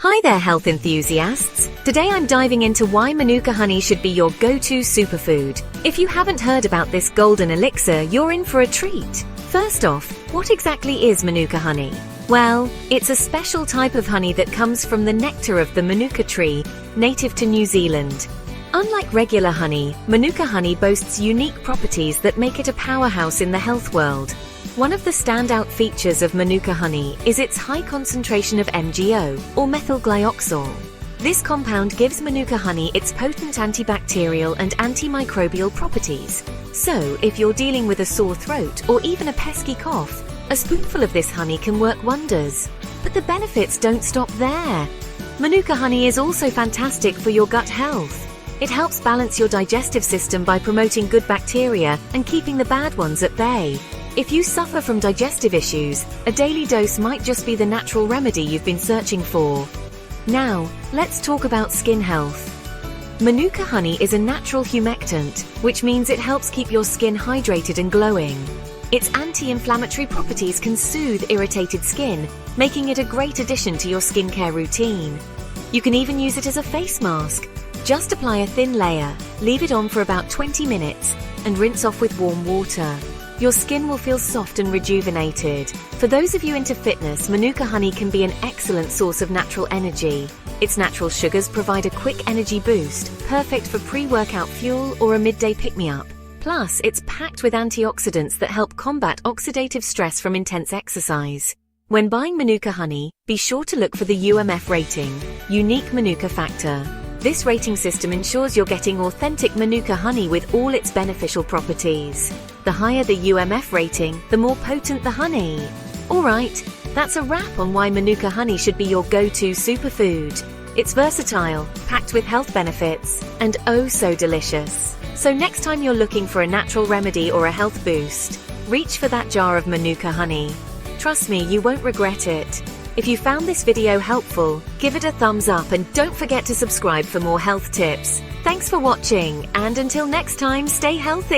Hi there, health enthusiasts! Today I'm diving into why Manuka Honey should be your go-to superfood. If you haven't heard about this golden elixir, you're in for a treat. First off, what exactly is Manuka Honey? Well, it's a special type of honey that comes from the nectar of the Manuka tree, native to New Zealand. Unlike regular honey, Manuka Honey boasts unique properties that make it a powerhouse in the health world. One of the standout features of Manuka Honey is its high concentration of MgO, or methylglyoxal. This compound gives Manuka Honey its potent antibacterial and antimicrobial properties. So, if you're dealing with a sore throat or even a pesky cough, a spoonful of this honey can work wonders. But the benefits don't stop there. Manuka Honey is also fantastic for your gut health. It helps balance your digestive system by promoting good bacteria and keeping the bad ones at bay. If you suffer from digestive issues, a daily dose might just be the natural remedy you've been searching for. Now, let's talk about skin health. Manuka Honey is a natural humectant, which means it helps keep your skin hydrated and glowing. Its anti-inflammatory properties can soothe irritated skin, making it a great addition to your skincare routine. You can even use it as a face mask. Just apply a thin layer, leave it on for about 20 minutes, and rinse off with warm water. Your skin will feel soft and rejuvenated. For those of you into fitness, Manuka Honey can be an excellent source of natural energy. Its natural sugars provide a quick energy boost, perfect for pre-workout fuel or a midday pick-me-up. Plus, it's packed with antioxidants that help combat oxidative stress from intense exercise. When buying Manuka Honey, be sure to look for the UMF rating, Unique Manuka Factor. This rating system ensures you're getting authentic Manuka Honey with all its beneficial properties. The higher the UMF rating, the more potent the honey. Alright, that's a wrap on why Manuka Honey should be your go-to superfood. It's versatile, packed with health benefits, and oh so delicious. So next time you're looking for a natural remedy or a health boost, reach for that jar of Manuka Honey. Trust me, you won't regret it. If you found this video helpful, give it a thumbs up and don't forget to subscribe for more health tips. Thanks for watching, and until next time, stay healthy!